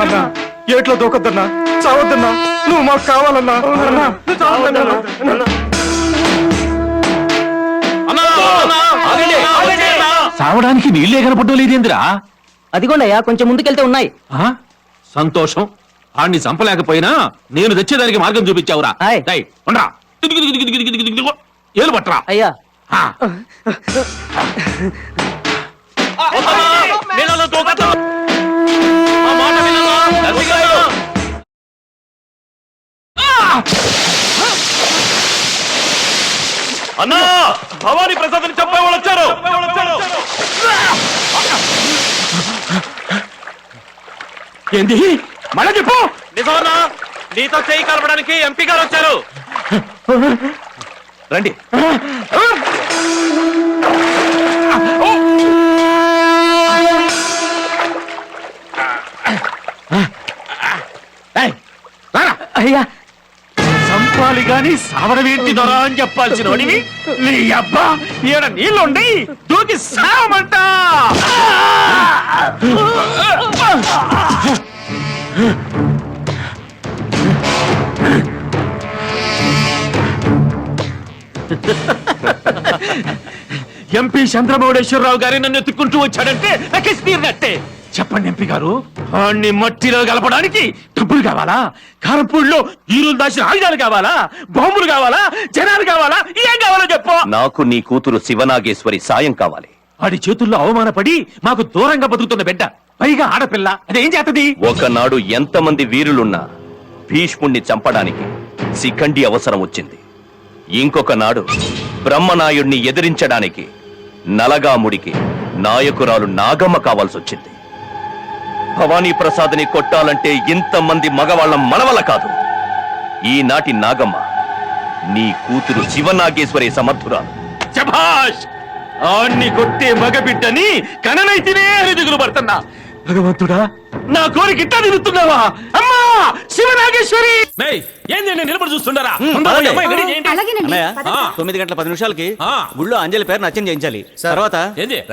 అన్నా ఏట్లో దూకొద్దన్నా, చావద్దన్నా, నువ్వు మాకు కావాలన్నా. చావడానికి నీళ్ళే కనపడ్డం లేదేందిరా? అదిగోండయ్యా కొంచెం ముందుకెళ్తే ఉన్నాయి. సంతోషం. ఆడిని చంపలేకపోయినా నేను తెచ్చేదానికి మార్గం చూపించావురా. ఏలు పట్టరా అయ్యా. అన్నా, భవానీ ప్రసాద్ని చంపే వాళ్ళు వచ్చారు. ఏంది మళ్ళా చెప్పు. నిజమన్నా, నీతో చేయి కలపడానికి ఎంపీ గారు వచ్చారు. రండి. అయ్యా సంపాలి గాని సావడమేంటి దొర అని చెప్పాల్సిన వాడివి. నీ అబ్బా ఈడ నీళ్ళుండి దూకి సావమంట. ఎంపీ చంద్రమౌళేశ్వరరావు గారి నన్ను ఎత్తుకుంటూ వచ్చాడంటే నాకేసి తీరినట్టే. చెప్పండి ఎంపీ గారు, వాణ్ణి మట్టిలో కలపడానికి డబ్బులు కావాలా? కారపూడిలో ఈరులు దాచిన ఆయుధాలు కావాలా? బాంబులు కావాలా? జనాలు కావాలా? ఏం కావాలో చెప్పు. నాకు నీ కూతురు శివనాగేశ్వరి సాయం కావాలి. వాడి చేతుల్లో అవమానపడి మాకు దూరంగా బతుకుతున్న బిడ్డ, పైగా ఆడపిల్ల, అదేం చేతది? ఒకనాడు ఎంతమంది వీరులున్నా భీష్ముణ్ణి చంపడానికి శిఖండి అవసరం వచ్చింది. ఇంకొక నాడు బ్రహ్మనాయుణ్ణి ఎదిరించడానికి నలగాముడికి నాయకురాలు నాగమ్మ కావాల్సొచ్చింది. భవానీ ప్రసాద్ని కొట్టాలంటే ఇంతమంది మగవాళ్ళం మనవల్ల కాదు. ఈనాటి నాగమ్మ నీ కూతురు శివనాగేశ్వరి సమర్థురాలు. శభాష్! ఆణ్ణి కొట్టే మగబిడ్డని కననైతేనే అని దిగులు పడుతున్నా. భగవంతుడా, నా కోరిక ఇట్టా నిలుతున్నావా? అమ్మా శివనాగేశ్వరి! ఏంది నిలబడి చూస్తుండరా? 9 గంటల 10 నిమిషాలకి ఊళ్ళో అంజలి పేరు నచ్చం చేయించాలి. తర్వాత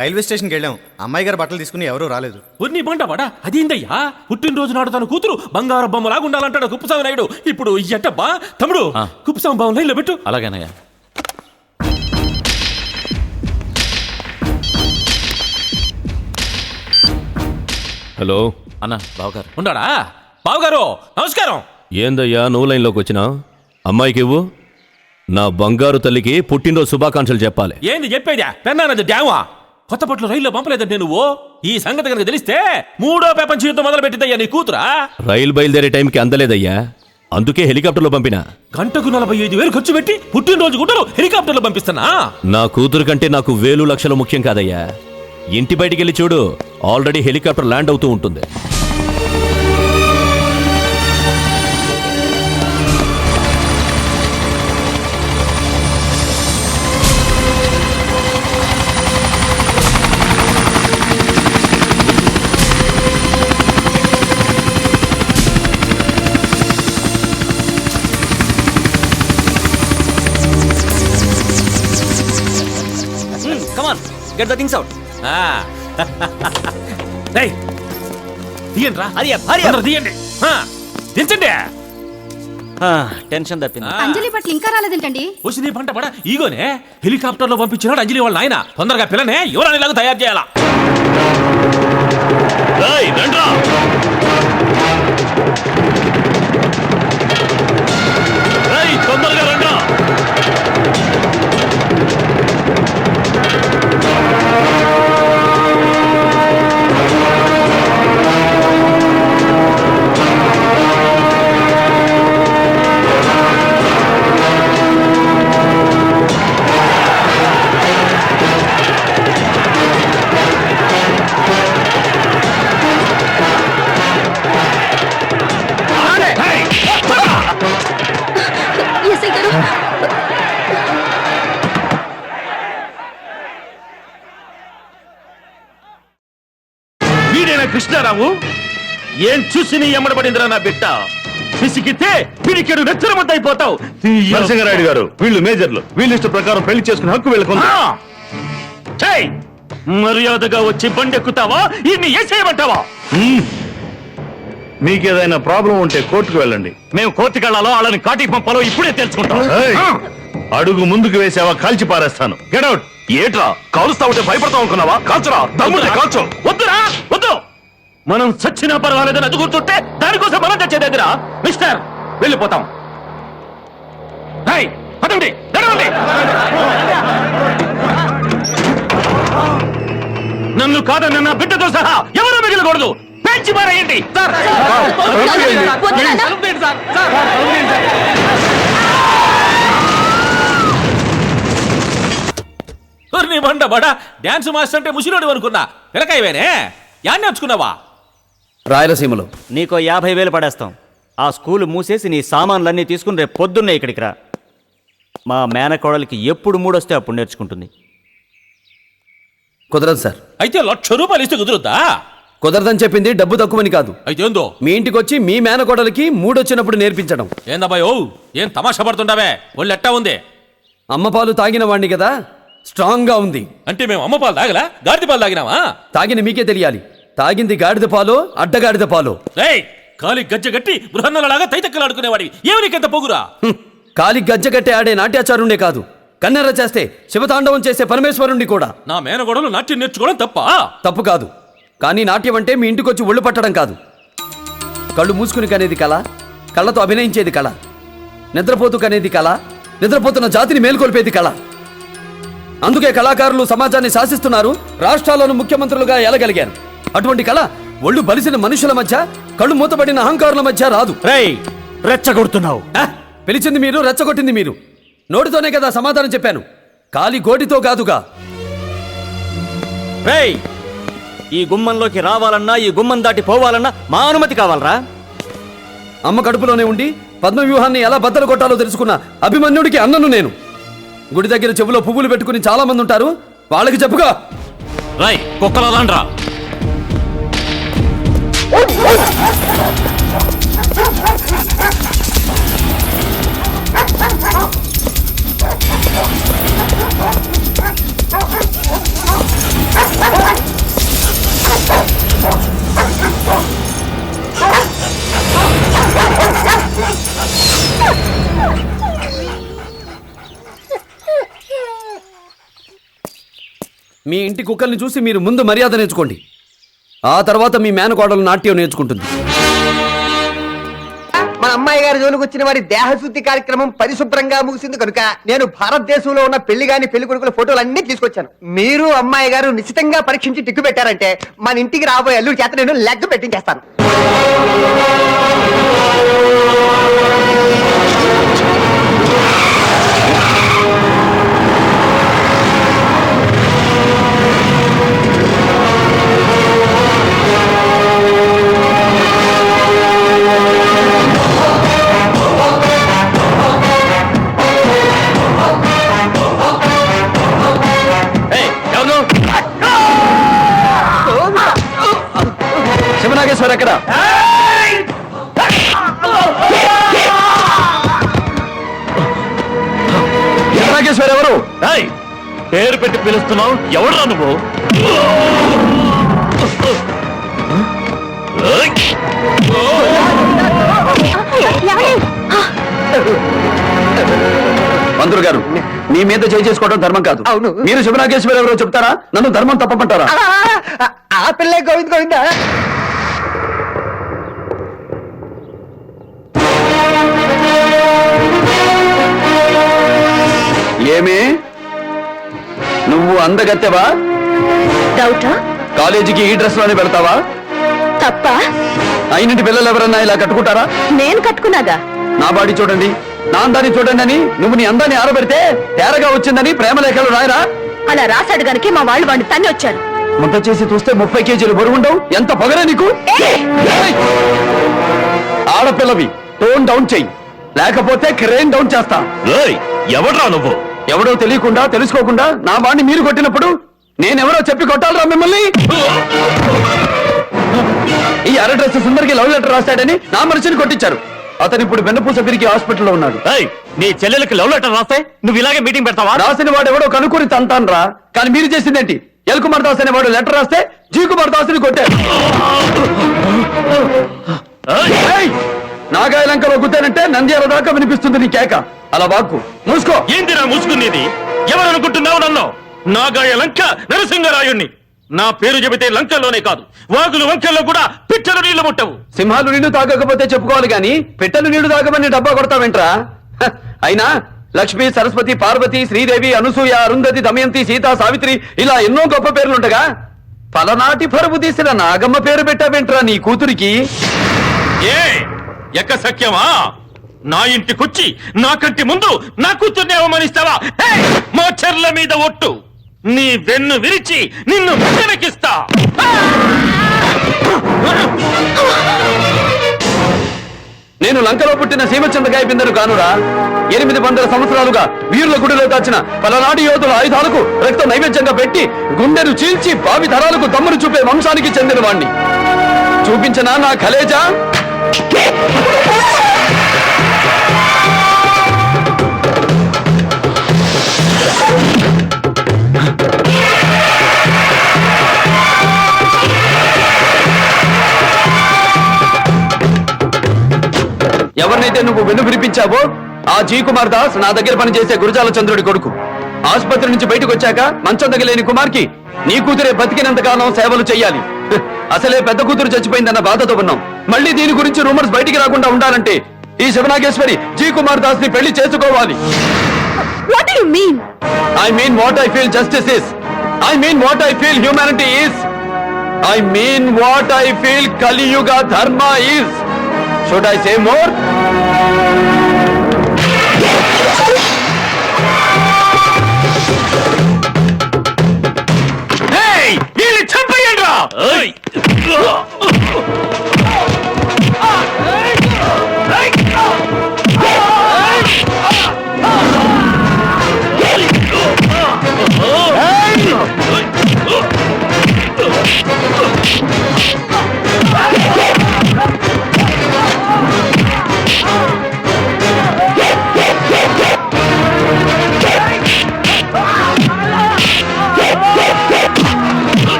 రైల్వే స్టేషన్ కి వెళ్ళాం. అమ్మాయి గారు బట్టలు తీసుకుని ఎవరూ రాలేదు. ఉన్ని బంటవాడా? అదేందయ్యా, పుట్టినరోజు నాడు తన కూతురు బంగారు బొమ్మలాగా ఉండాలంటాడు కుప్పస్వామి నాయుడు. ఇప్పుడు ఎట్టబ్బా తమ్ముడు, కుప్పస్వామి బాబు లైన్లో పెట్టు. అలాగేనయ్యా. హలో అన్న, బావగారు ఉన్నాడా? బావగారు నమస్కారం. ఏందయ్యా నువ్వు లైన్లోకి వచ్చినా? అమ్మాయికి ఇవ్వు. నా బంగారు తల్లికి పుట్టినరోజు శుభాకాంక్షలు చెప్పాలి. ఏంది చెప్పేదా? పెన్నానది డ్యామా కొత్తపట్లో రైల్లో పంపలేదంటే నువ్వు. ఈ సంగతి కనుక తెలిస్తే 3వ ప్రపంచ యుద్ధం మొదలు పెట్టిద్దయ్యా నీ కూతురా. రైలు బయలుదేరే టైంకి అందలేదయ్యా, అందుకే హెలికాప్టర్లో పంపినా. గంటకు 45,000 ఖర్చు పెట్టి పుట్టినరోజు గుట్టలు హెలికాప్టర్లో పంపిస్తున్నా. నా కూతురు కంటే నాకు 1,000 లక్షలు ముఖ్యం కాదయ్యా. ఇంటి బయటికి వెళ్ళి చూడు, ఆల్రెడీ హెలికాప్టర్ ల్యాండ్ అవుతూ ఉంటుంది. Come on, get the things out. తీయండి రా. తీయండి, దించండి. టెన్షన్ తప్పింది. అంజలి పట్ల ఇంకా రాలేదేంటండి? వచ్చి నీ పంట పడ ఈగోనే హెలికాప్టర్ లో పంపించినాడు అంజలి వాళ్ళ ఆయన. తొందరగా పిల్లనే యువరాణిలాగా తయారు చేయాలా. తొందరగా రండి. కృష్ణారావు, ఏం చూసి నీ ఎమ్మడబడిందిరా నా బిడ్డ? పిసికితే పిడికెడు నెచ్చరమద్దయిపోతావు. నరసింహారాయుడు గారు, వీళ్ళు మేజర్లు, వీళ్ళ ఇష్ట ప్రకారం పెళ్లి చేసుకునే హక్కు వీళ్ళకుంది. మర్యాదగా వచ్చి బండెక్కుతావా? ఇన్ని ఏసేయమంటావా? మీకేదైనా ప్రాబ్లం ఉంటే కోర్టుకు వెళ్ళండి. మేము కోర్టుకు వెళ్ళాలో వాళ్ళని కాటికి పంపాలో ఇప్పుడే తెలుసుకుంటాం. ఏయ్! అడుగు ముందుకు వేసావా కాల్చి పారేస్తాను. Get out. ఏట్రా కాలుస్తా ఉంటే భయపడతా అనుకున్నావా? కాల్చురా, దమ్ముంటే కాల్చు. వద్దురా వద్దు. మనం చచ్చినా పర్వాలేదని అది కూర్చుంటే దానికోసం మనం చచ్చేదేదిరా. మిస్టర్ వెళ్ళిపోతాం. ఏయ్, పదండి, నడవండి. నన్ను కాదని నా బిడ్డతో సహా ఎవరూ మిగిలకూడదు. పెంచి మారేయండి. నీ బండ బడా డాన్స్ మాస్టర్ అంటే ముసిలోడు అనుకున్నా. పిలకాయవేనే యాన్ నేర్చుకున్నావా? రాయలసీమలో నీకో 50,000 పడేస్తాం. ఆ స్కూల్ మూసేసి నీ సామాన్లన్నీ తీసుకుని రేపు పొద్దున్నే ఇక్కడికి రా. మా మేనకోడలికి ఎప్పుడు మూడొస్తే అప్పుడు నేర్చుకుంటుంది. కుదరదు సార్. అయితే 1,00,000 రూపాయలు ఇస్తే కుదురుద్దా? కుదరదని చెప్పింది డబ్బు తక్కువని కాదు. అయితే ఏందో మీ ఇంటికి వచ్చి మీ మేనకోడలికి మూడొచ్చినప్పుడు నేర్పించడం. ఏందబ్బాయో ఏం తమాషా పడుతుండవే? ఒళ్ళు ఎట్టా ఉంది? అమ్మ పాలు తాగిన వాణ్ణి కదా, స్ట్రాంగ్ గా ఉంది. అంటే మేము అమ్మ పాలు తాగలా గాడిద పాలు తాగినావా? తాగిన మీకే తెలియాలి. తాగింది గాడిద పాలో అడ్డగాడిద పాలో. రేయ్, కాలి గజ్జ గట్టి బృహన్నలలాగా తైతక్కలాడుకునేవాడి ఏమి నీకెంత పొగురా? కాలి గజ్జగట్టే ఆడే నాట్యాచారుండే కాదు, కన్నెర చేస్తే శివతాండవం చేసే పరమేశ్వరుణ్ణి కూడా. నా మేనగోడలు నాట్యం నేర్చుకోవడం తప్ప? తప్పు కాదు, కానీ నాట్యం అంటే మీ ఇంటికొచ్చి ఒళ్ళు పట్టడం కాదు. కళ్ళు మూసుకుని కనేది కళ, కళ్ళతో అభినయించేది కళ. నిద్రపోతూ కనేది కళ, నిద్రపోతున్న జాతిని మేల్కొల్పేది కళ. అందుకే కళాకారులు సమాజాన్ని శాసిస్తున్నారు, రాష్ట్రాలను ముఖ్యమంత్రులుగా ఎలగలిగారు. అటువంటి కళ ఒళ్ళు బలిసిన మనుషుల మధ్య, కళ్ళు మూతబడిన అహంకారుల మధ్య రాదు. రేయ్, రెచ్చగొడుతున్నావు. పిలిచింది మీరు, రెచ్చగొట్టింది మీరు. నోటితోనే కదా సమాధానం చెప్పాను, కాలి గోటితో కాదుగా. రేయ్, ఈ గుమ్మంలోకి రావాలన్నా ఈ గుమ్మం దాటి పోవాలన్నా మా అనుమతి కావాలరా? అమ్మ కడుపులోనే ఉండి పద్మవ్యూహాన్ని ఎలా బద్దలు కొట్టాలో తెలుసుకున్న అభిమన్యుడికి అన్నను నేను. గుడి దగ్గర చెవులో పువ్వులు పెట్టుకుని చాలా మంది ఉంటారు, వాళ్ళకి చెప్పుగా. రాయ్, కుక్కలరా. మీ ఇంటి కుక్కల్ని చూసి మీరు ముందు మర్యాద నేర్చుకోండి, ఆ తర్వాత మీ మేనకోడలు నాట్యం నేర్చుకుంటుంది. మా అమ్మాయి గారి జోలికి వచ్చిన వారి దేహశుద్ధి కార్యక్రమం పరిశుభ్రంగా ముగిసింది కనుక నేను భారతదేశంలో ఉన్న పెళ్లి గాని పెళ్లి కొడుకుల ఫోటోలు అన్ని తీసుకొచ్చాను. మీరు అమ్మాయి గారు నిశ్చితంగా పరీక్షించి టిక్కు పెట్టారంటే మన ఇంటికి రాబోయే అల్లుడి చేత నేను లెగ్ పెట్టించేస్తాను. శివనాగేశ్వర ఎక్కడ? శివనాగేశ్వర ఎవరు? పేరు పెట్టి పిలుస్తున్నావు, ఎవరురా నువ్వు? మంత్రులు గారు, మీ మీద చేయి చేసుకోవడం ధర్మం కాదు. అవును. మీరు శివనాగేశ్వర ఎవరో చెప్తారా? నన్ను ధర్మం తప్పమంటారా? ఆ పిల్లే గోవింద గోవిందా. ఏమి నువ్వు అందగత్తెవా? డౌటా? కాలేజీకి ఈ డ్రెస్ లోనే వెళ్తావా? తప్ప? అయినంటి పిల్లలు ఎవరన్నా ఇలా కట్టుకుంటారా? నేను కట్టుకున్నాగా. నా బాడీ చూడండి, నా అందాన్ని చూడండి అని నువ్వు నీ అందాన్ని ఆరబెడితే తేరగా వచ్చిందని ప్రేమలేఖలు రాయరా? అలా రాశాడు గనుక మా వాళ్ళు వాడిని తన్ని వచ్చారు. ముద్ద చేసి చూస్తే 30 కేజీలు బరువుండవు. ఎంత పొగరే నీకు! ఏయ్! ఆడపిల్లవి, టోన్ డౌన్ చెయ్యి, లేకపోతే క్రేన్ డౌన్ చేస్తా. ఎవడ్రా నువ్వు? ఎవడో తెలియకుండా తెలుసుకోకుండా నా వాడిని మీరు కొట్టినప్పుడు నేనెవరో చెప్పి కొట్టాలరా మిమ్మల్ని? ఈ అర డ్రెస్ సుందరికి లవ్ లెటర్ రాస్తాడని నా మనిషిని కొట్టించారు. అతను ఇప్పుడు వెన్నపూస తిరిగి హాస్పిటల్లో ఉన్నాడు. నీ చెల్లెలకి లవ్ లెటర్ రాస్తే నువ్వు ఇలాగే మీటింగ్ పెడతావా? రాసిన వాడు ఎవడో కనుక్కొని తంతాను రా. కానీ మీరు చేసిందేంటి? ఎల్ కుమార్ దాస్ అనేవాడు లెటర్ రాస్తే జీ కుమార్ దాస్ని కొట్టారు. ఏయ్! నాగాయ లంకలో గుద్దానంటే నంద్యాల దాకా వినిపిస్తుంది నీ కేక. అలా వాక్కు మూసుకో. ఏందిరా మూసుకునేది? ఎవరు అనుకుంటున్నావు నన్ను? నాగాయ లంక నరసింహరాయుణ్ణి. నా పేరు చెబితే లంకల్లోనే కాదు, వాగులు వంకల్లో కూడా పిచ్చలు నీళ్లు ముట్టవు. సింహాలు నీళ్లు తాగకపోతే చెప్పుకోవాలి గాని పిట్టలు నీళ్లు తాగమని డబ్బా కొడతావేంట్రా? హ, అయినా లక్ష్మి, సరస్వతి, పార్వతి, శ్రీదేవి, అనసూయ, అరుంధతి, దమయంతి, సీత, సావిత్రి ఇలా ఎన్నో గొప్ప పేర్లుండగా పలనాటి పరుపు తీసిన నాగమ్మ పేరు పెట్టావేంట్రా నీ కూతురికి? ఏ ఎక్క సఖ్యమా? నా ఇంటికొచ్చి నా కంటి ముందు నా కూతుర్ని అవమానిస్తావా? ఏయ్! మా చెర్ల మీద ఒట్టు, నీ వెన్ను విరిచి నిన్ను వెనకిస్తా. నేను లంకలో పుట్టిన సీమచంద్రకాయ బిందెను కానురా. 800 సంవత్సరాలుగా వీరుల గుడిలో దాచిన పలనాటి యోధుల ఆయుధాలకు రక్త నైవేద్యంగా పెట్టి గుండెను చీల్చి భావి తరాలకు దమ్మును చూపే వంశానికి చెందిన వాణ్ణి. చూపించనా నా కలేజా? ఎవరినైతే నువ్వు వెన్ను విరిపించావో ఆ జీ కుమార్ దాస్ నా దగ్గర పనిచేసే గురజాల చంద్రుడి కొడుకు. ఆసుపత్రి నుంచి బయటకు వచ్చాక మంచం తగిలేని కుమార్కి నీ కూతురే బతికినంత కాలం సేవలు చెయ్యాలి. అసలే పెద్ద కూతురు చచ్చిపోయిందన్న బాధతో ఉన్నాం. మళ్ళీ దీని గురించి రూమర్స్ బయటికి రాకుండా ఉండాలంటే ఈ శివనాగేశ్వరి జీ కుమార్ దాస్ ని పెళ్లి చేసుకోవాలి. What do you mean? I mean what I feel justice is. I mean what I feel humanity is. I mean what I feel Kali Yuga Dharma is. Should I say more? ఏయ్! వీళ్ళని చంపేయండిరా! ఏయ్!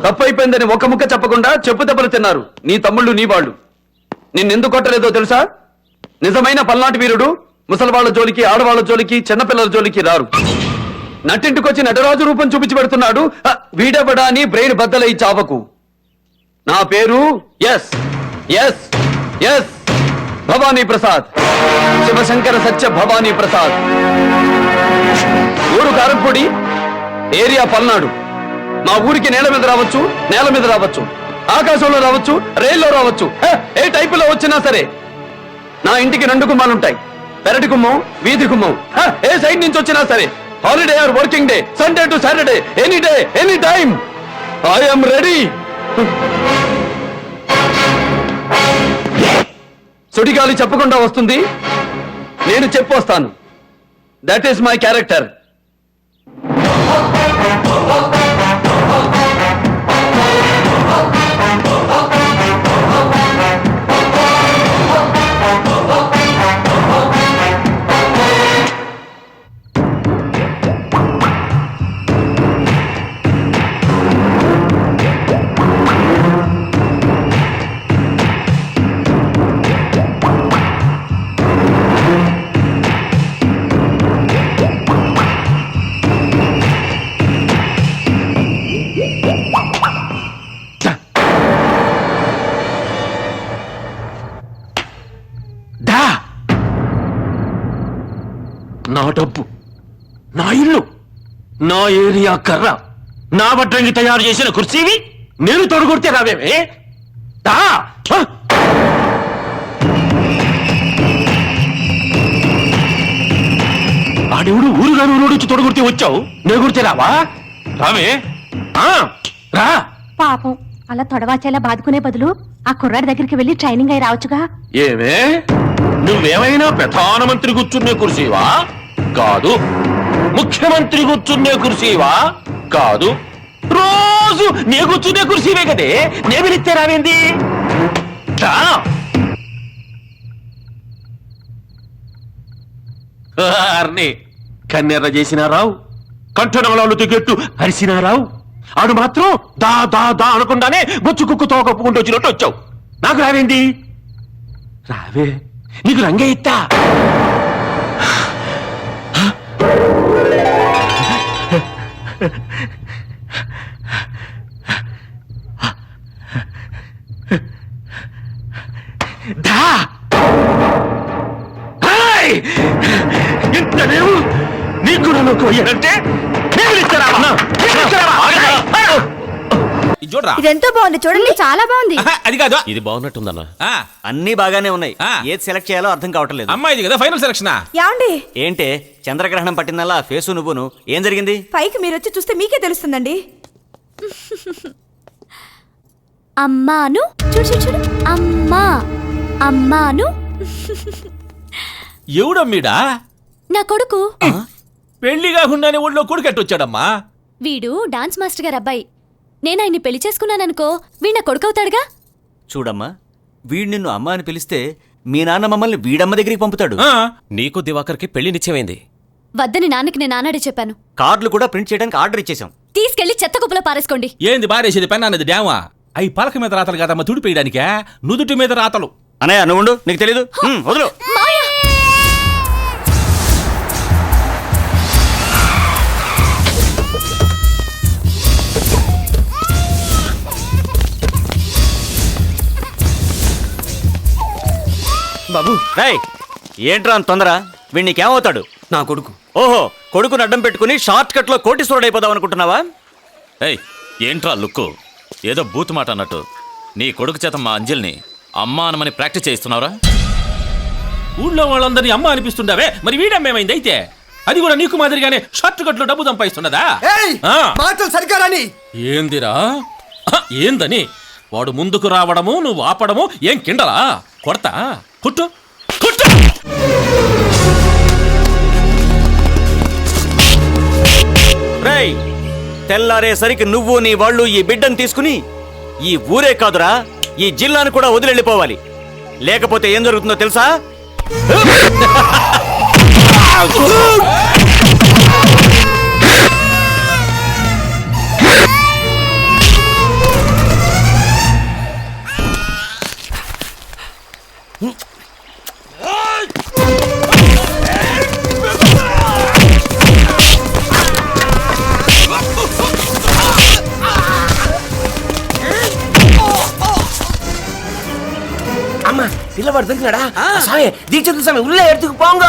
తప్పైపోయిందని ఒక్క ముక్క చెప్పకుండా చెప్పు దెబ్బలు తిన్నారు నీ తమ్ముళ్ళు నీ వాళ్ళు. నిన్నెందుకు కొట్టలేదో తెలుసా? నిజమైన పల్నాటి వీరుడు ముసలివాళ్ల జోలికి, ఆడవాళ్ల జోలికి, చిన్నపిల్లల జోలికి రారు. నటింటికొచ్చి నటరాజు రూపం చూపించి పెడుతున్నాడు. వీడెవడా అని బ్రెయిన్ బద్దలై చావకు. నా పేరు S S S Bhavani Prasad, Sivasankara Satya Bhavani Prasad. ఊరు కారంపొడి, ఏరియా పల్నాడు. మా ఊరికి నేల మీద రావచ్చు, నేల మీద రావచ్చు, ఆకాశంలో రావచ్చు, రైల్లో రావచ్చు, ఏ టైపులో వచ్చినా సరే. నా ఇంటికి 2 గుమ్మాలుంటాయి, పెరటి గుమ్మం, వీధి గుమ్మం. ఏ సైడ్ నుంచి వచ్చినా సరే, holiday or working day, Sunday to Saturday, any day any time I'm ready. సుడిగాలి చెప్పకుండా వస్తుంది, నేను చెప్పొస్తాను. That is my character. నా డబ్బు, నా ఇల్లు, నా ఏరియా కర్ర, నా వడ్రంగి తయారు చేసిన కుర్చీవి నేను తొడగొడితే రావేమే? దా! ఆడెవడు ఊరుగాను ఊరోడొచ్చి తొడగొడితే వచ్చావు, నేను కొడితే రావా? రావే, రా. పాపం అలా తొడవాచేలా బాదుకునే బదులు ఆ కుర్రాడి దగ్గరికి వెళ్ళి ట్రైనింగ్ అయి రావచ్చుగా. ఏమే, నువ్వేమైనా ప్రధానమంత్రి కూర్చునే కుర్చీవా? కాదు. ముఖ్యమంత్రి కూర్చునే కుర్చీవా? కాదు. రోజు నే కూర్చునే కుర్చీవే కదే, నే పిలిస్తే రావేంది? రా. అర్ని కన్నెర్ర చేసినా రావు, కంఠనగలాలు దిగెట్టు అరిసినా రావు. ఆడు మాత్రం దా దా దా అనకుండానే బొచ్చు కుక్కుతో కప్పుకుంటూ వచ్చినట్టు వచ్చావు. నాకు రావేంది? రావే, నీకు రంగే ఇత్తా. దా. ఇంత లేవు నీకు నన్ను కోయాలంటే ఇదెంతో బాగుంది చూడండి, చాలా బాగుంది. అది కాదు, ఇది బాగున్నట్టుందన్న. అన్నీ బాగానే ఉన్నాయి, ఏది సెలెక్ట్ చేయాలో అర్థం కావటం లేదు. అమ్మాయిది కదా ఫైనల్ సెలక్షన్. యాండి ఏంటే చంద్రగ్రహణం పట్టిందల్లా ఫేసు నువ్వును, ఏం జరిగింది? పైకి మీరు వచ్చి చూస్తే మీకే తెలుస్తుందండి. అమ్మాను చూడు చూడు చూడు, అమ్మా అమ్మాను. ఎవడమ్మీడా? నా కొడుకు. పెళ్లి కాకుండానే ఊళ్ళో కొడుకెట్టొచ్చాడమ్మా. వీడు డాన్స్ మాస్టర్ గారు అబ్బాయి. నేను ఆయన్ని పెళ్లి చేసుకున్నాననుకో, వీడు నా కొడుకవుతాడుగా. చూడమ్మా, వీడు నిన్ను అమ్మ అని పిలిస్తే మీ నాన్న మమ్మల్ని వీడమ్మ దగ్గరికి పంపుతాడు. నీకు దివాకర్కి పెళ్లి నిశ్చయమైంది. వద్దని నాన్నకి నేను ఆనాడే చెప్పాను. కార్డులు కూడా ప్రింట్ చేయడానికి ఆర్డర్ ఇచ్చేసాం. తీసుకెళ్లి చెత్త కుప్పలో పారేసుకోండి. ఏంది బారేసేది? పెన్ అన్నది డ్యామా? అవి పలక మీద రాతలు కాదమ్మా, తుడిపేయడానికే. నుదుటి మీద రాతలు. అనయ్య నువ్వుండు, నీకు తెలీదు. వదులు. బాబు, రేయ్, ఏంట్రా అంత తొందర? వీడు నీకేమవుతాడు? నా కొడుకు. ఓహో, కొడుకుని అడ్డం పెట్టుకుని షార్ట్ కట్ లో కోటీశ్వరుడు అయిపోదాం అనుకుంటున్నావా? ఏయ్, ఏంట్రా లుక్కు? ఏదో బూత్ మాట అన్నట్టు నీ కొడుకు చేత మా అంజలిని అమ్మా అనమని ప్రాక్టీస్ చేస్తున్నావురా? ఊళ్ళో వాళ్ళందరినీ అమ్మ అనిపిస్తుండవే, మరి వీడమ్మేమైంది అయితే? అది కూడా నీకు మాదిరిగానే షార్ట్ కట్ లో డబ్బు సంపాదిస్తున్నదా? మాటలు సరిగ్గా రాని. ఏందిరా? ఏందని? వాడు ముందుకు రావడము, నువ్వు ఆపడము ఏం కిండలా? కొడతా, కుట్టు కుట్టు. రేయ్, తెల్లారేసరికి నువ్వు నీ వాళ్ళు ఈ బిడ్డను తీసుకుని ఈ ఊరే కాదురా, ఈ జిల్లాను కూడా వదిలిపోవాలి. లేకపోతే ఏం జరుగుతుందో తెలుసా? అమ్మా, పిల్లవాడు దొరికినాడా? సామి, దీక్షితుల సామి ఉల్లే ఎడుతుకు పోంగ.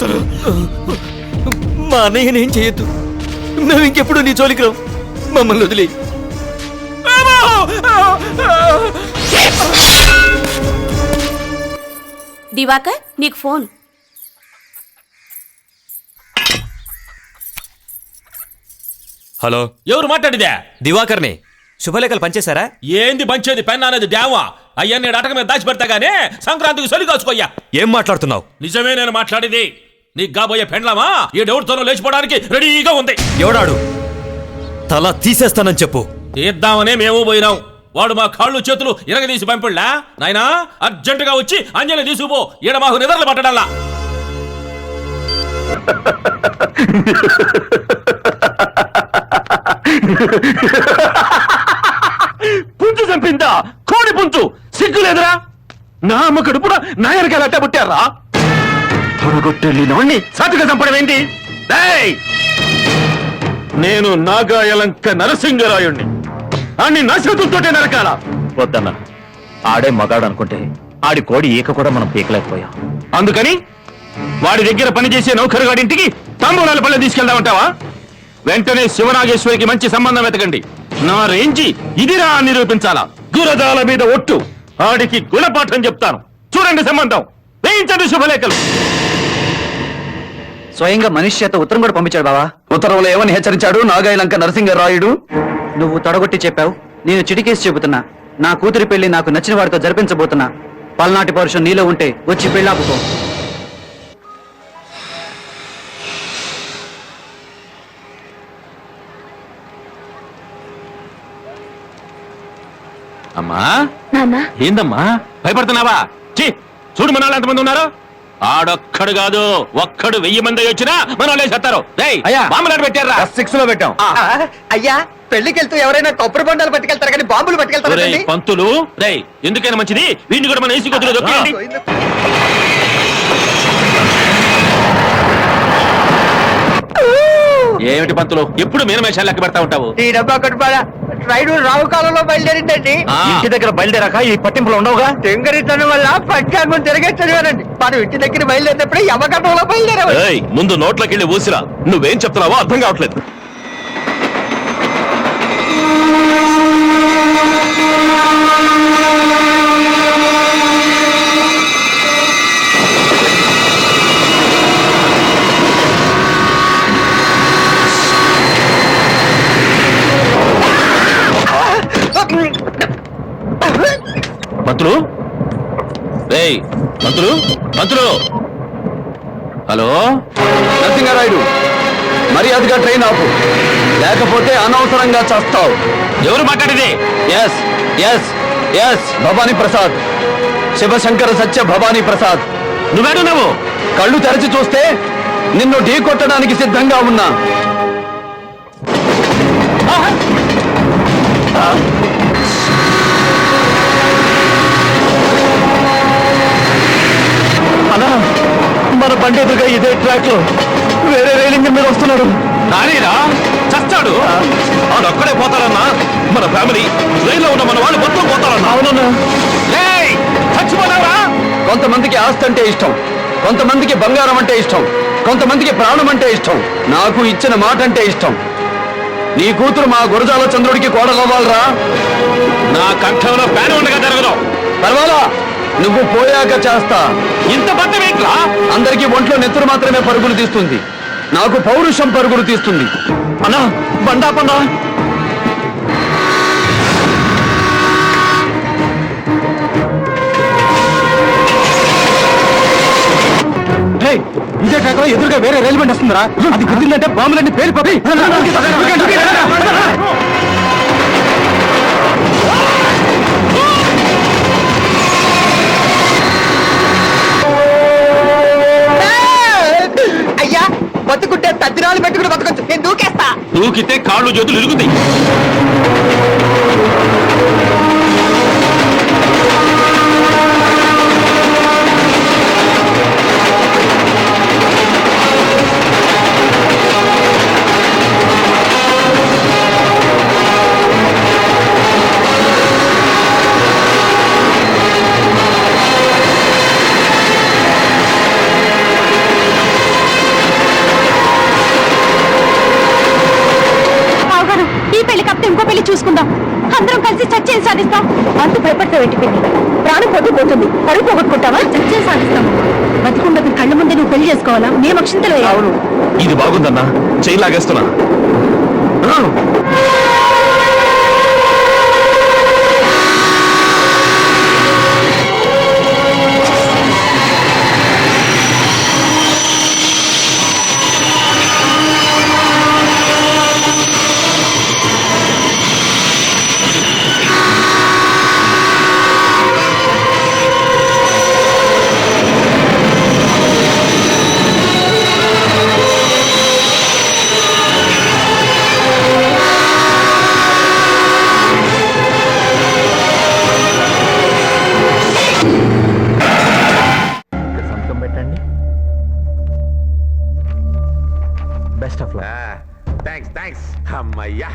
చంపేస్తాను. మా అన్నయ్యని ఏం చేయొద్దు. మేము ఇంకెప్పుడు నీ జోలికి రావు. మమ్మల్ని వదిలే. దివాకర్ నీకు ఫోన్. హలో, ఎవరు మాట్లాడిదే? దివాకర్ని. శుభలేఖలు పంచేశారా? ఏంది పంచేది? పెన్ అనేది డ్యామా అయ్యా. నేను అటక మీద దాచి పెడతా గానీ సంక్రాంతికి సొలి కాచుకోయ్యా. ఏం మాట్లాడుతున్నావు? నిజమే నేను మాట్లాడేది. నీకు కాబోయే పెండ్లామా ఈ డౌట్తోనూ లేచిపోవడానికి రెడీగా ఉంది. ఎవడాడు? తల తీసేస్తానని చెప్పు. తీద్దామనే మేము పోయినాం. వాడు మా కాళ్ళు చేతులు ఇరగదీసి పంపిళ్ళా. నాయనా అర్జెంటుగా వచ్చి అంజలి తీసుకుపో. ఈడ మాకు నిద్రలు పట్టడల్లా. పుంజు చంపిందా? కోడి పుంజు. సిగ్గు లేదురా? నా అమ్మ కడుపున నాయనకాయలు అట్ట పుట్టారా? పొడగొట్టెళ్ళి నోణ్ణి సాటుగా చంపడం ఏంటి? నేను నాగాయలంక నరసింగరాయుణ్ణి. అన్ని నరసింహతోటే నరకాల. వద్దన్న, ఆడే మగాడు అనుకుంటే ఆడి కోడి ఈక కూడా మనం పీకలేకపోయాం. అందుకని వాడి దగ్గర పనిచేసే నౌకరుగాడింటికి తాంబూలాల పళ్ళె తీసుకెళ్దామంటావా? వెంటనే శివనాగేశ్వరికి మంచి సంబంధం వెతకండి. నా రేంజి ఇదిరా అని నిరూపించాలా. గురదాల మీద ఒట్టు. ఆడికి గుణపాఠం చెప్తాను. చూడండి సంబంధం. వేయించండి శుభలేఖలు. స్వయంగా మనిషి చేత ఉత్తరం కూడా పంపించాడు బావా. ఉత్తరంలో ఏమని హెచ్చరించాడు నాగాయలంక నరసింగరాయుడు? నువ్వు తొడగొట్టి చెప్పావు, నేను చిటికేసి చెబుతున్నా. నా కూతురి పెళ్లి నాకు నచ్చిన వాడితో జరిపించబోతున్నా. పల్నాటి పౌరుషం నీలో ఉంటే వచ్చి పెళ్ళాపుకో. అమ్మా ఏందమ్మా భయపడుతున్నావా? చూడు మన వాళ్ళు ఎంతమంది ఉన్నారు. ఆడొక్కడు కాదు, ఒక్కడు 1000 మంది వచ్చినా మన వాళ్ళే చేస్తారు. బాంబులాట పెట్టారా? 6 లో పెట్టాం. అయ్యా పెళ్లికి వెళ్తూ ఎవరైనా కొబ్బరి బొండాలు పట్టుకెళ్తారు కానీ బాంబులు పట్టుకెళ్తారు. పంతులు రేయ్, ఎందుకైనా మంచిది వీడిని కూడా మన ఏసీ కొద్దిగా దొక్కేయండి. ఏమిటి పంతులు ఎప్పుడు మీనమేషాలు లెక్క పెడతా ఉంటావు? ఈ డబ్బా కట్టుబాడా రైలు రావు కాలంలో బయలుదేరిందండి. ఇంటి దగ్గర బయలుదేరాక ఈ పట్టింపులు ఉండవుగా. తెంగరితనం వల్ల పంచాంగం తిరిగే చదివానండి. మనం ఇంటి దగ్గర బయలుదేరినప్పుడు యమగంటంలో బయలుదేరావు. ముందు నోట్లోకి వెళ్ళి ఊసిరా. నువ్వేం చెప్తున్నావో అర్థం కావట్లేదు. పంతులు రేయ్, పంతులు పంతులు. హలో నరసింగరాయుడు, మర్యాదగా ట్రైన్ ఆపు, లేకపోతే అనవసరంగా చేస్తావు. ఎవరు మాట్లాడేది? S S S Bhavani Prasad, Sivasankara Satya Bhavani Prasad. నువ్వేడున్నావు? కళ్ళు తెరచి చూస్తే నిన్ను ఢీ కొట్టడానికి సిద్ధంగా ఉన్నా. మన బండి ఎదురుగా ఇదే ట్రాక్ లో వేరే రైలింగ్ మీద వస్తున్నాడు. నానేరా చస్తాడు. ఆడొక్కడే పోతారన్నా. మన ఫ్యామిలీ రైల్లో ఉన్న మన వాళ్ళు మొత్తం పోతారన్నా. అవునన్నా. చచ్చిపోతావా? కొంతమందికి ఆస్తి అంటే ఇష్టం, కొంతమందికి బంగారం అంటే ఇష్టం, కొంతమందికి ప్రాణం అంటే ఇష్టం. నాకు ఇచ్చిన మాట అంటే ఇష్టం. నీ కూతురు మా గురజాల చంద్రుడికి కోడలవ్వాలరా. నా కంఠంలో ప్యాన్ ఉండగా జరగదు. పర్వాలా, నువ్వు పోయాక చేస్తా. ఇంత బద్దమేట్లా? అందరికీ ఒంట్లో నెత్తురు మాత్రమే పరుగులు తీస్తుంది, నాకు పౌరుషం పరుగులు తీస్తుంది. అన్నా బండా పన్నా. ఇదే ట్రాక్ లో ఎదురుగా వేరే రైలు బండి వస్తుందిరా. అది గుర్తిందంటే బాంబులన్నీ పేలిపోయి. అయ్యా బతుకుంటే తద్దినాలు పెట్టుకుని బతకొచ్చు. నేను దూకేస్తా. దూకితే కాళ్ళు చేతులు ఇరుగుతాయి. వెళ్ళి చూసుకుందాం. అందరం కలిసి చచ్చేది సాధిస్తాం. అంత భయపడతావు ఏంటి పిన్ని? ప్రాణం పోతుంది, పరుగు పోగొట్టుకుంటావా? చచ్చేది సాధిస్తాం. బతికుండదు కళ్ళ ముందే నువ్వు పెళ్లి చేసుకోవాలా? మేము అక్షింతలు వేయాలి. ఇది బాగుందన్నా, చెయ్యి లాగేస్తున్నా. సంతకం పెట్టండి. Best of luck. థ్యాంక్స్ అమ్మయ్యా.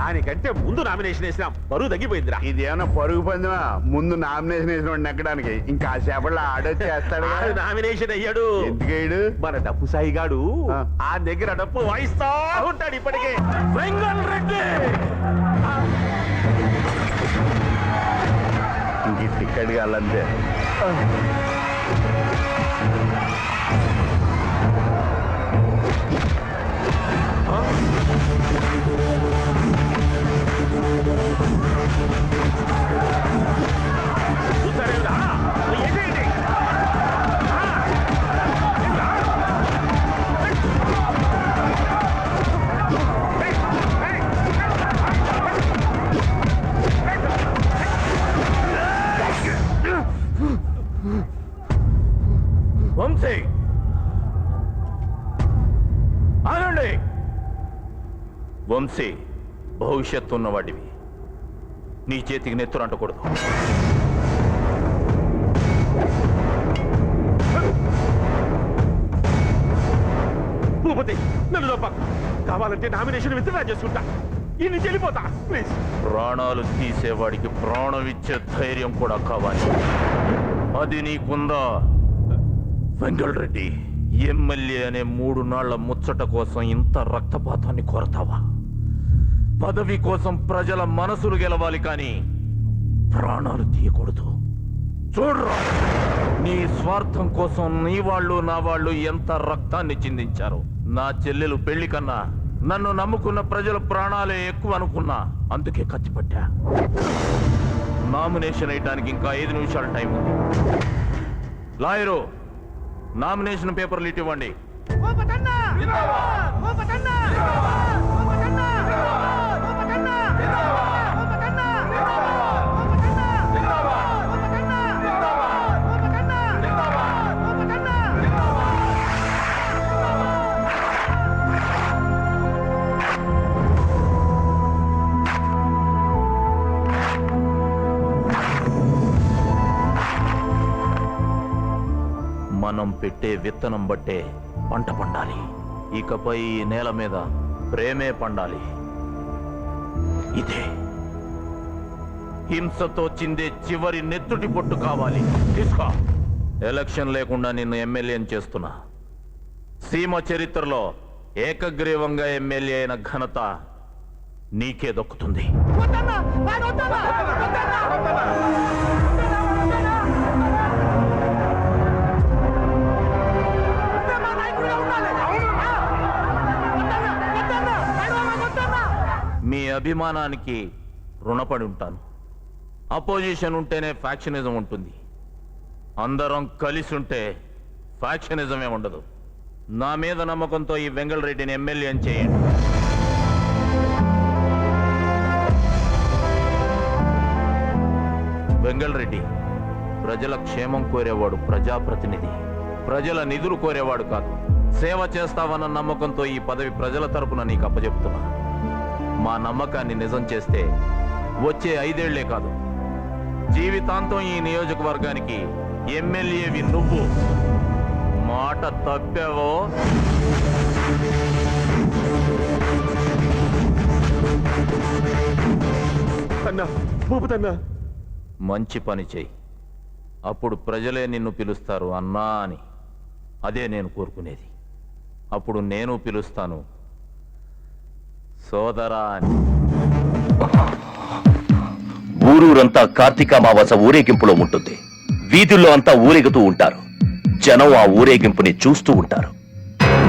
ఆయనకంటే ముందు నామినేషన్ వేసినాం, బరువు తగ్గిపోయిందిరా. ఇది ఏమన్నా పరుగు పందెమా? ముందు నామినేషన్ వేసిన ఎక్కడానికి ఇంకా సేపట్లో ఆడొచ్చేస్తాడు. నామినేషన్ అయ్యాడు. ఎందుకేడు? మన డప్పు సాయిగాడు ఆ దగ్గర డప్పు వాయిస్తా ఉంటాడు ఇప్పటికే. వెంగల్ రెడ్డి ఇంక టికెట్ కావాలంతే. వంశీ ఆగండి. వంశీ, భవిష్యత్తు ఉన్నవాడివి, నీ చేతికి నెత్తురు అంటకూడదు. భూపతి, నన్ను తప్ప కావాలంటే నామినేషన్ విత్డ్రా చేసుకుంటా, ఈ నుంచి వెళ్ళిపోతా ప్లీజ్. ప్రాణాలు తీసేవాడికి ప్రాణం ఇచ్చే ధైర్యం కూడా కావాలి. అది నీకుందా? వెంగళ్ రెడ్డి, ఎమ్మెల్యే అనే 3 నాళ్ల ముచ్చట కోసం ఇంత రక్తపాతాన్ని కోరతావా? పదవి కోసం ప్రజల మనసులు గెలవాలి కానీ ప్రాణాలు తీయకూడదు. చూడరా, నీ స్వార్థం కోసం నీ వాళ్ళు నా వాళ్ళు ఎంత రక్తాన్ని చిందించారు. నా చెల్లెలు పెళ్లి కన్నా నన్ను నమ్ముకున్న ప్రజల ప్రాణాలే ఎక్కువ అనుకున్నా, అందుకే కత్తిపట్టా. నామినేషన్ వేయడానికి ఇంకా 5 నిమిషాల టైం ఉంది. లాయరు, నామినేషన్ పేపర్లు ఇవ్వండి. మనం పెట్టే విత్తనం బట్టే పంట పండాలి. ఇకపై ఈ నేల మీద ప్రేమే పండాలి. ఇదే హింసతో చిందే చివరి నెత్తుటి పొట్టు కావాలి. తీసుకో. ఎలక్షన్ లేకుండా నిన్ను ఎమ్మెల్యేని చేస్తున్నా. సీమ చరిత్రలో ఏకగ్రీవంగా ఎమ్మెల్యే అయిన ఘనత నీకే దక్కుతుంది. మీ అభిమానానికి రుణపడి ఉంటాను. అపోజిషన్ ఉంటేనే ఫ్యాక్షనిజం ఉంటుంది. అందరం కలిసి ఉంటే ఫ్యాక్షనిజమే ఉండదు. నా మీద నమ్మకంతో ఈ వెంగళ్ రెడ్డిని ఎమ్మెల్యే చేయండి. వెంగళ్ రెడ్డి ప్రజల క్షేమం కోరేవాడు, ప్రజాప్రతినిధి. ప్రజల నిధులు కోరేవాడు కాదు. సేవ చేస్తావన్న నమ్మకంతో ఈ పదవి ప్రజల తరపున నీకు అప్పచెప్తున్నా. మా నమ్మకాన్ని నిజం చేస్తే వచ్చే 5 ఏళ్లే కాదు, జీవితాంతం ఈ నియోజకవర్గానికి ఎమ్మెల్యేవి నువ్వు. మాట తప్పావో అన్నా, భూపతన్నా, మంచి పని చెయ్యి. అప్పుడు ప్రజలే నిన్ను పిలుస్తారు అన్నా అని. అదే నేను కోరుకునేది. అప్పుడు నేను పిలుస్తాను సోదరా అని. ఊరూరంతా కార్తీకామావాస ఊరేగింపులో ఉంటుంది. వీధుల్లో అంతా ఊరేగుతూ ఉంటారు. జనం ఆ ఊరేగింపుని చూస్తూ ఉంటారు.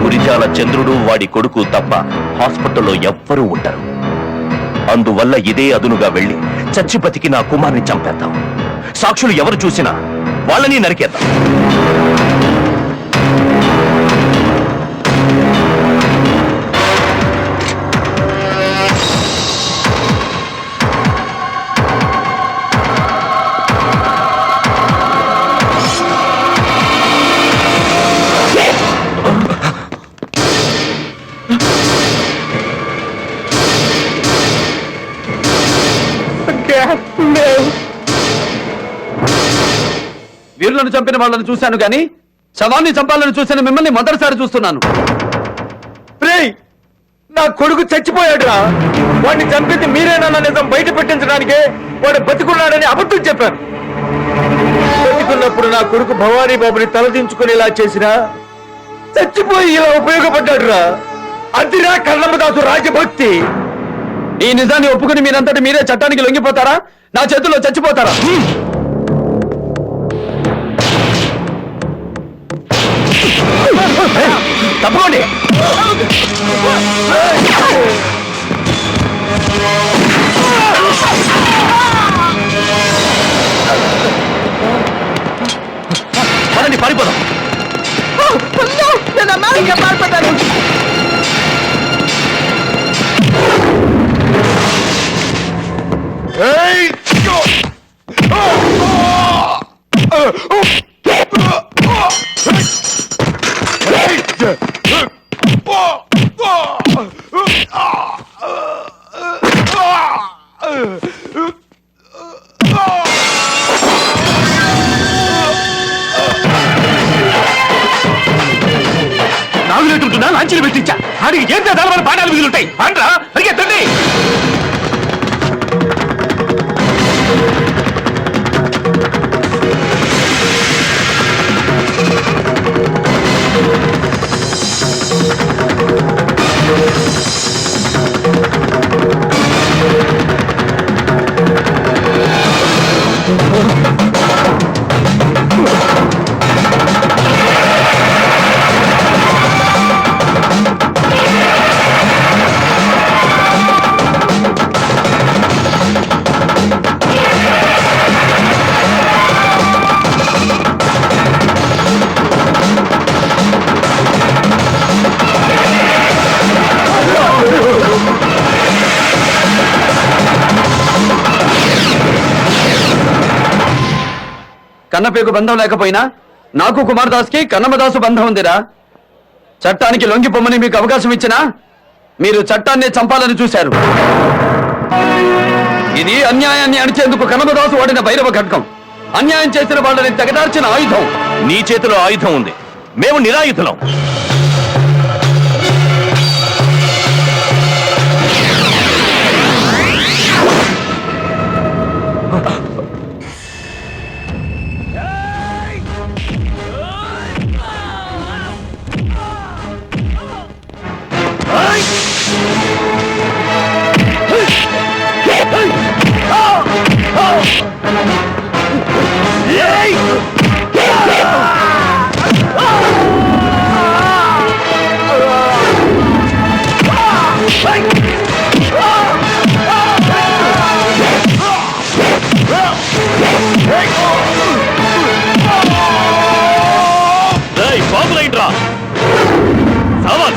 గురిజాల చంద్రుడు వాడి కొడుకు తప్ప హాస్పిటల్లో ఎవ్వరూ ఉంటారు. అందువల్ల ఇదే అదునుగా వెళ్లి చచ్చి బతికి నా కుమార్ని చంపేద్దాం. సాక్షులు ఎవరు చూసినా వాళ్ళని నరికేద్దాం. వీరులను చంపిన వాళ్ళని చూశాను గాని శవాన్ని చంపాలని చూసిన మిమ్మల్ని మొదటిసారి చూస్తున్నాను. నా కొడుకు చచ్చిపోయాడురా. వాడిని చంపింది మీరేనన్న నిజం బయట పెట్టించడానికే వాడు బతికున్నాడని అబద్ధం చెప్పాను. బతికున్నప్పుడు నా కొడుకు భవానీ బాబుని తలదించుకునేలా చేసినా చచ్చిపోయి ఇలా ఉపయోగపడ్డాడురా. అదిరా కన్నమ్మదాసు రాజభక్తి. ఈ నిజాన్ని ఒప్పుకుని మీరంతటి మీరే చట్టానికి లొంగిపోతారా? నా చేతుల్లో చచ్చిపోతారా? తప్పకోండి. పదండి, పారిపోదాం. నాగులేటుంటున్నా లాంచీలు పెట్టించా. ఆడికి ఏం తెదాలని పాఠాలు మిగులుంటాయి. అండ్రా పరిగెత్తండి. కన్నపేకు బంధం లేకపోయినా నాకు కుమారదాస్కి కన్నమ్మదాసు బంధం ఉందిరా. చట్టానికి లొంగిపోమని మీకు అవకాశం ఇచ్చినా మీరు చట్టాన్ని చంపాలని చూశారు. ఇది అన్యాయాన్ని అణిచేందుకు కన్నమ్మదాసు వాడిన భైరవ ఖడ్గం. అన్యాయం చేసిన వాళ్ళని తెగదార్చిన ఆయుధం. నీ చేతిలో ఆయుధం ఉంది, మేము నిరాయుధులం. బాబులైండ్రా సావాల్.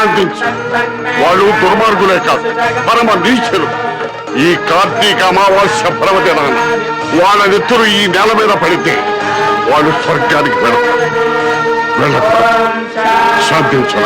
శాంతించు. వాళ్ళు దుర్మార్గులే కాదు, పరమ నీచులు. ఈ కార్తీక అమావాస్య పర్వదినాన వాళ్ళ నెత్తురు ఈ నేల మీద పడితే వాళ్ళు స్వర్గానికి వెళతారు. శాంతించు.